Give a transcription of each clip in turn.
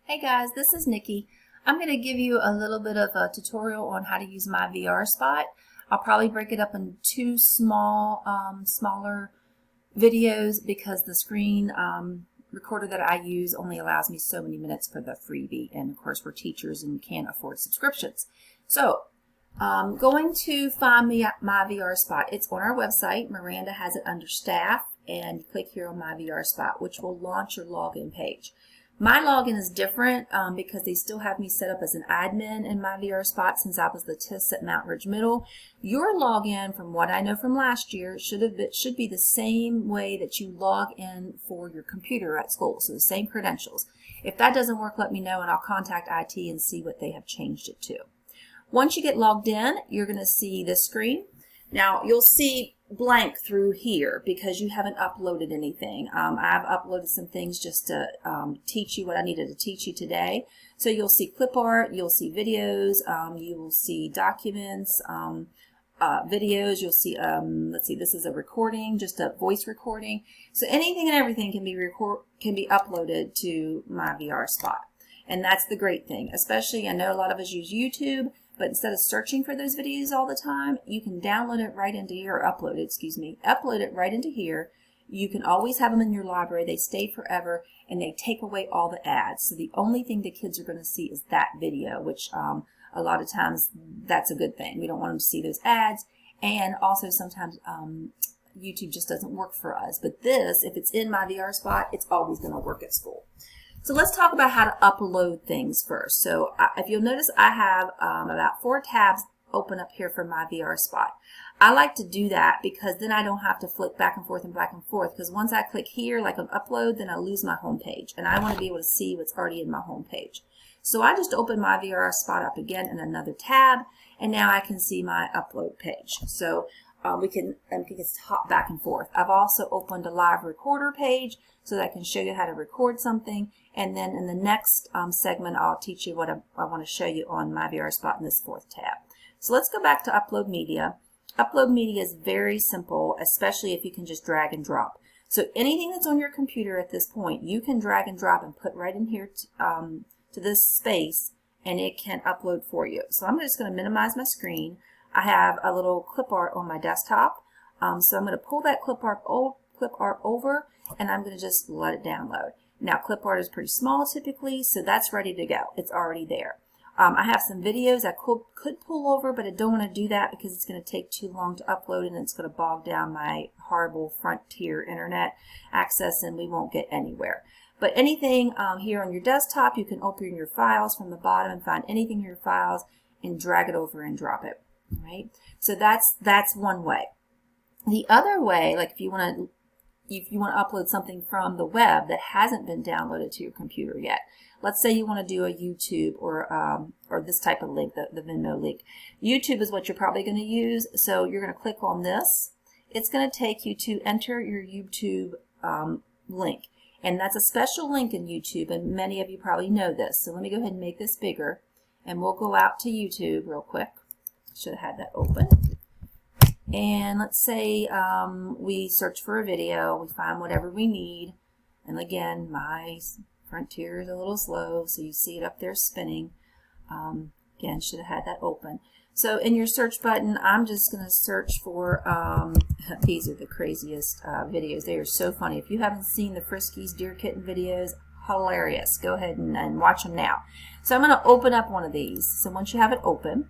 Hey guys, this is Nikki. I'm going to give you a little bit of a tutorial on how to use MyVRSpot. I'll probably break it up in two smaller videos because the screen recorder that I use only allows me so many minutes for the freebie, and of course we're teachers and can't afford subscriptions. So going to find me at MyVRSpot. It's on our website. Miranda has it under staff, and you click here on MyVRSpot, which will launch your login page. My login is different because they still have me set up as an admin in MyVRSpot since I was the TIS at Mount Ridge Middle. Your login, from what I know from last year, should be the same way that you log in for your computer at school, so the same credentials. If that doesn't work, let me know and I'll contact IT and see what they have changed it to. Once you get logged in, you're going to see this screen. Now you'll see blank through here because you haven't uploaded anything. I've uploaded some things just to teach you what I needed to teach you today. So you'll see clip art, you'll see videos, you will see documents, videos, you'll see, let's see, this is a recording, just a voice recording. So anything and everything can be uploaded to MyVRSpot. And that's the great thing, especially I know a lot of us use YouTube. But instead of searching for those videos all the time, you can download it right into here, or upload it right into here. You can always have them in your library. They stay forever, and they take away all the ads. So the only thing the kids are going to see is that video, which a lot of times that's a good thing. We don't want them to see those ads. And also sometimes YouTube just doesn't work for us. But this, if it's in MyVRSpot, it's always going to work at school. So let's talk about how to upload things first. So if you'll notice, I have about 4 tabs open up here for MyVRSpot. I like to do that because then I don't have to flick back and forth, because once I click here, like on upload, then I lose my home page. And I want to be able to see what's already in my home page. So I just open MyVRSpot up again in another tab, and now I can see my upload page. So we can just hop back and forth. I've also opened a live recorder page so that I can show you how to record something. And then in the next segment, I'll teach you what I want to show you on MyVRSpot in this 4th tab. So let's go back to Upload Media. Upload Media is very simple, especially if you can just drag and drop. So anything that's on your computer at this point, you can drag and drop and put right in here to this space, and it can upload for you. So I'm just going to minimize my screen. I have a little clip art on my desktop, so I'm going to pull that clip art over, and I'm going to just let it download. Now clip art is pretty small typically, so that's ready to go. It's already there. I have some videos I could pull over, but I don't want to do that because it's going to take too long to upload, and it's going to bog down my horrible Frontier internet access, and we won't get anywhere. But anything here on your desktop, you can open your files from the bottom and find anything in your files and drag it over and drop it. Right? So that's one way. The other way, like if you want to upload something from the web that hasn't been downloaded to your computer yet. Let's say you want to do a YouTube or this type of link, the Venmo link. YouTube is what you're probably going to use. So you're going to click on this. It's going to take you to enter your YouTube link. And that's a special link in YouTube, and many of you probably know this. So let me go ahead and make this bigger, and we'll go out to YouTube real quick. Should have had that open. And let's say we search for a video, we find whatever we need, and again my Frontier is a little slow, so you see it up there spinning. Again, should have had that open. So in your search button, I'm just going to search for these are the craziest videos. They are so funny. If you haven't seen the Friskies Deer Kitten videos, hilarious. Go ahead and watch them now. So I'm going to open up one of these. So once you have it open,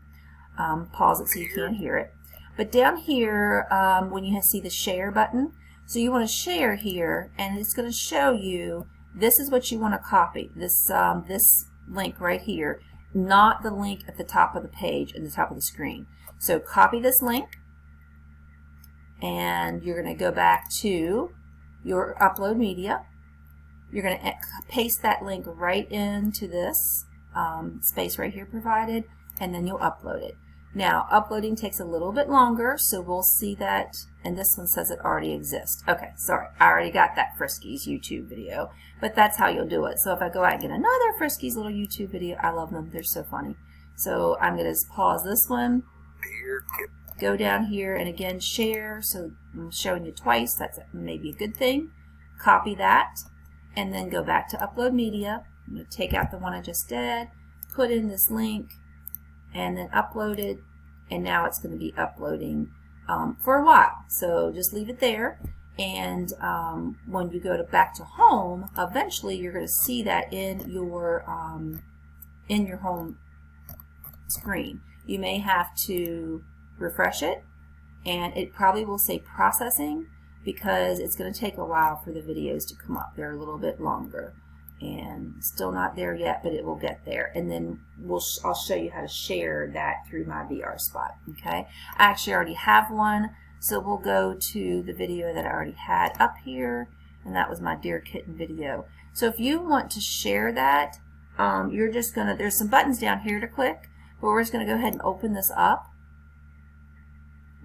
pause it so you can't hear it. But down here, when you see the share button, so you want to share here, and it's going to show you this is what you want to copy. This link right here, not the link at the top of the page and the top of the screen. So copy this link, and you're going to go back to your Upload Media. You're going to paste that link right into this space right here provided, and then you'll upload it. Now, uploading takes a little bit longer, so we'll see that, and this one says it already exists. Okay, sorry, I already got that Friskies YouTube video, but that's how you'll do it. So if I go out and get another Friskies little YouTube video, I love them, they're so funny. So I'm going to pause this one, go down here, and again, share, so I'm showing you twice, that's maybe a good thing. Copy that, and then go back to Upload Media, I'm going to take out the one I just did, put in this link, and then upload it, and now it's going to be uploading for a while. So just leave it there, and when you go back to home, eventually you're going to see that in your home screen. You may have to refresh it, and it probably will say processing because it's going to take a while for the videos to come up. They're a little bit longer and still not there yet, but it will get there. And then I'll show you how to share that through MyVRSpot. Okay, I actually already have one, so we'll go to the video that I already had up here, and that was my Dear Kitten video. So if you want to share that, you're just gonna, there's some buttons down here to click, but we're just gonna go ahead and open this up.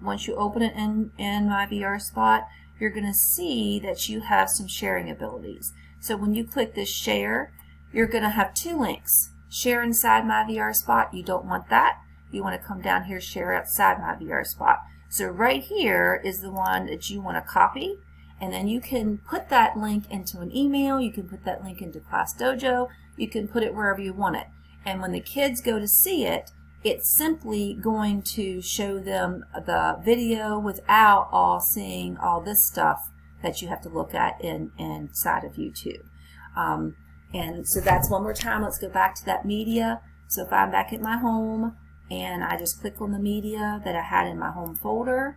Once you open it in MyVRSpot, you're going to see that you have some sharing abilities. So when you click this share, you're going to have two links. Share inside MyVRSpot, you don't want that. You want to come down here, share outside MyVRSpot. So right here is the one that you want to copy, and then you can put that link into an email, you can put that link into Class Dojo, you can put it wherever you want it. And when the kids go to see it, it's simply going to show them the video without seeing all this stuff that you have to look at inside of YouTube. And so that's one more time. Let's go back to that media. So if I'm back at my home and I just click on the media that I had in my home folder,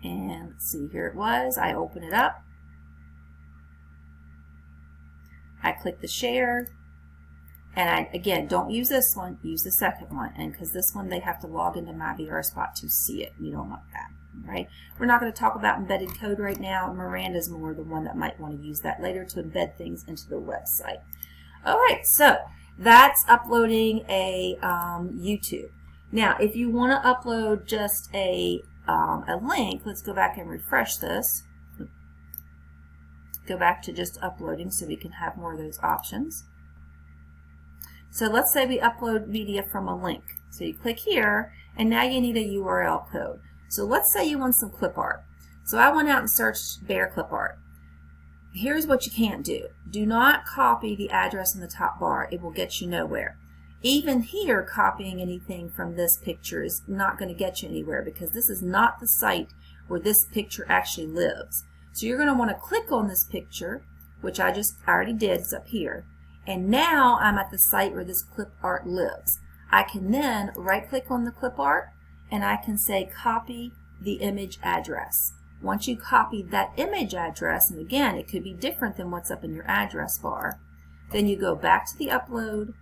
and let's see, here it was. I open it up. I click the share, and again, don't use this one, use the second one, and because this one they have to log into MyVRSpot to see it. You don't want that, right? We're not going to talk about embedded code right now. Miranda's more the one that might want to use that later to embed things into the website. All right, so that's uploading a YouTube. Now, if you want to upload just a link, let's go back and refresh this. Go back to just uploading so we can have more of those options. So let's say we upload media from a link. So you click here, and now you need a URL code. So let's say you want some clip art. So I went out and searched bear clip art. Here's what you can't do. Do not copy the address in the top bar. It will get you nowhere. Even here, copying anything from this picture is not going to get you anywhere because this is not the site where this picture actually lives. So you're going to want to click on this picture, which I already did, it's up here. And now I'm at the site where this clip art lives. I can then right click on the clip art and I can say copy the image address. Once you copy that image address, and again it could be different than what's up in your address bar, then you go back to the upload,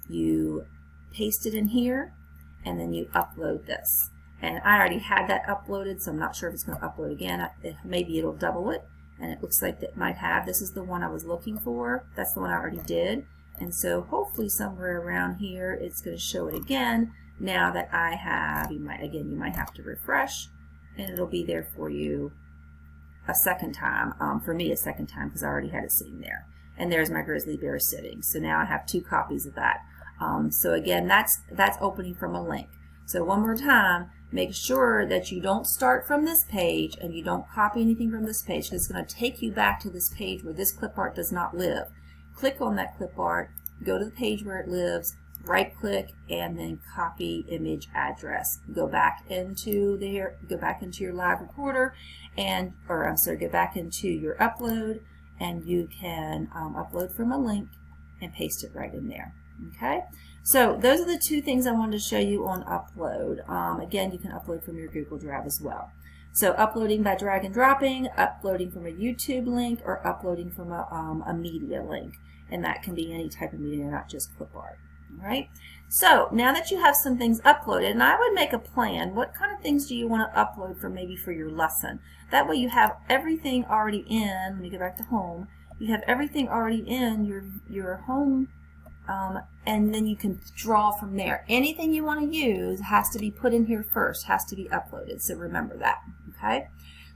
you paste it in here, and then you upload this. And I already had that uploaded, so I'm not sure if it's going to upload again. Maybe it'll double it, and it looks like it might have. This is the one I was looking for. That's the one I already did. And so hopefully somewhere around here it's going to show it again. Now that I have, you might have to refresh, and it'll be there for you a second time. For me, a second time because I already had it sitting there. And there's my grizzly bear sitting. So now I have two copies of that. So again, that's opening from a link. So one more time, make sure that you don't start from this page and you don't copy anything from this page because it's going to take you back to this page where this clip art does not live. Click on that clip art, go to the page where it lives, right click, and then copy image address. Go back into your live recorder, go back into your upload, and you can upload from a link and paste it right in there. Okay, so those are the two things I wanted to show you on upload. Again, you can upload from your Google Drive as well. So uploading by drag and dropping, uploading from a YouTube link, or uploading from a media link. And that can be any type of media, not just clip art. All right, so now that you have some things uploaded, and I would make a plan, what kind of things do you want to upload for maybe for your lesson? That way you have everything already in, when you go back to home, you have everything already in your home, and then you can draw from there. Anything you want to use has to be put in here first, has to be uploaded, so remember that, okay?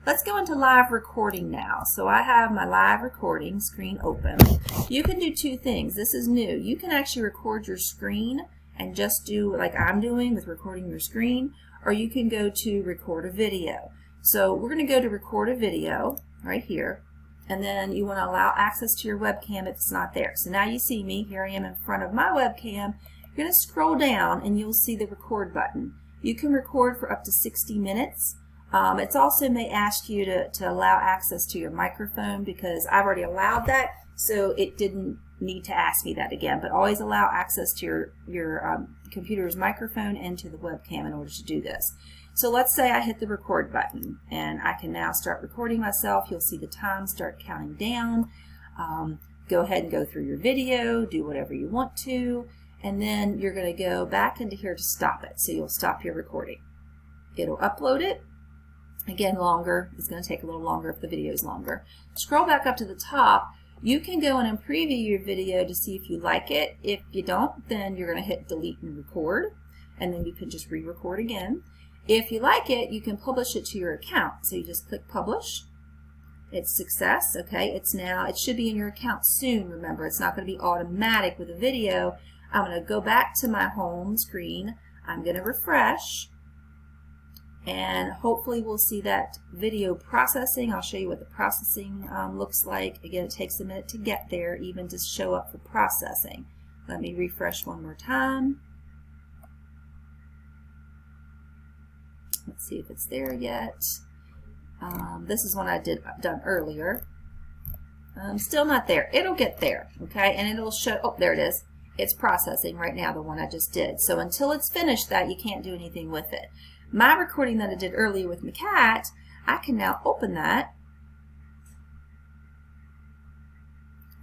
Let's go into live recording now. So I have my live recording screen open. You can do two things. This is new. You can actually record your screen and just do like I'm doing with recording your screen, or you can go to record a video. So we're going to go to record a video, right here. And then you want to allow access to your webcam if it's not there. So now you see me, here I am in front of my webcam. You're going to scroll down and you'll see the record button. You can record for up to 60 minutes. It's also may ask you to allow access to your microphone, because I've already allowed that, so it didn't need to ask me that again. But always allow access to your computer's microphone and to the webcam in order to do this. So let's say I hit the record button and I can now start recording myself. You'll see the time start counting down. Go ahead and go through your video, do whatever you want to, and then you're going to go back into here to stop it. So you'll stop your recording. It'll upload it. Again, longer. It's going to take a little longer if the video is longer. Scroll back up to the top. You can go in and preview your video to see if you like it. If you don't, then you're going to hit delete and record, and then you can just re-record again. If you like it, you can publish it to your account. So you just click publish. It's success. Okay, it should be in your account soon. Remember, it's not going to be automatic with a video. I'm going to go back to my home screen. I'm going to refresh, and hopefully we'll see that video processing. I'll show you what the processing looks like. Again, it takes a minute to get there, even to show up for processing. Let me refresh one more time. Let's see if it's there yet. This is one I done earlier. Still not there. It'll get there, okay? And it'll show, oh, there it is. It's processing right now, the one I just did. So until it's finished that, you can't do anything with it. My recording that I did earlier with my cat, I can now open that.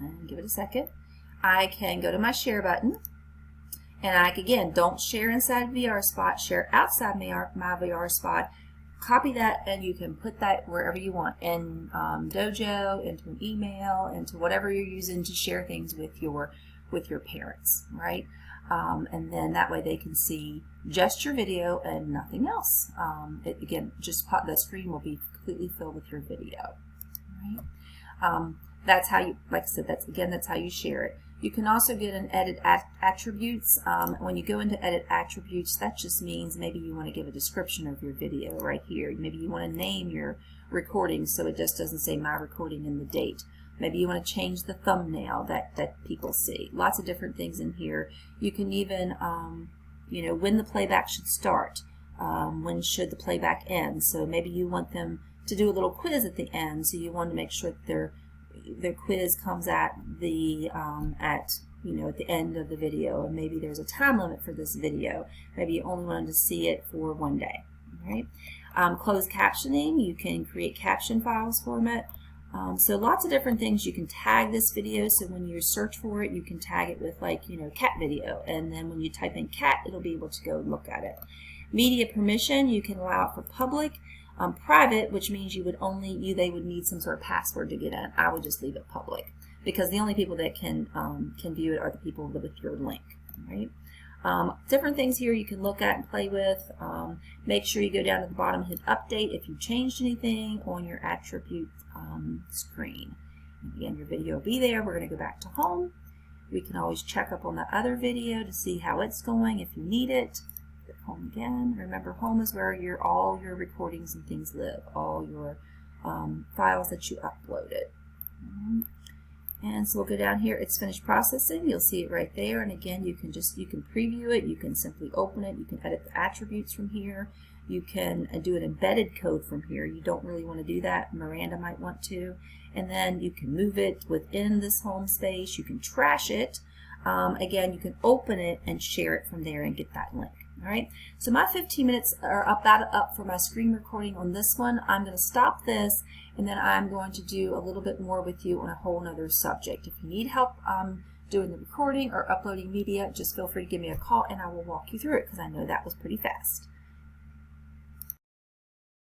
And give it a second. I can go to my share button. And I, again, don't share inside MyVRSpot, share outside MyVRSpot. Copy that, and you can put that wherever you want, in Dojo, into an email, into whatever you're using to share things with your parents, right? And then that way they can see just your video and nothing else. Again, the screen will be completely filled with your video, right? That's how you, like I said, that's how you share it. You can also get an edit attributes. When you go into edit attributes, that just means maybe you want to give a description of your video right here. Maybe you want to name your recording so it just doesn't say my recording and the date. Maybe you want to change the thumbnail that people see. Lots of different things in here. You can even, you know, when the playback should start, when should the playback end. So maybe you want them to do a little quiz at the end, so you want to make sure that their quiz comes at the at the end of the video, and maybe there's a time limit for this video. Maybe you only wanted to see it for one day. Right? Closed captioning, you can create caption files format. So lots of different things. You can tag this video, so when you search for it, you can tag it with, like, cat video, and then when you type in cat, it'll be able to go look at it. Media permission, you can allow it for public. Private, which means they would need some sort of password to get in. I would just leave it public, because the only people that can view it are the people with your link, right? Different things here you can look at and play with. Make sure you go down to the bottom and hit update if you changed anything on your attribute screen. And again, your video will be there. We're going to go back to home. We can always check up on the other video to see how it's going if you need it. Hit home again. Remember, home is where all your recordings and things live, all your files that you uploaded. And so we'll go down here. It's finished processing. You'll see it right there. And again, you can preview it. You can simply open it. You can edit the attributes from here. You can do an embedded code from here. You don't really want to do that. Miranda might want to. And then you can move it within this home space. You can trash it. Again, you can open it and share it from there and get that link. All right. So my 15 minutes are about up for my screen recording on this one. I'm going to stop this, and then I'm going to do a little bit more with you on a whole nother subject. If you need help doing the recording or uploading media, just feel free to give me a call, and I will walk you through it, because I know that was pretty fast.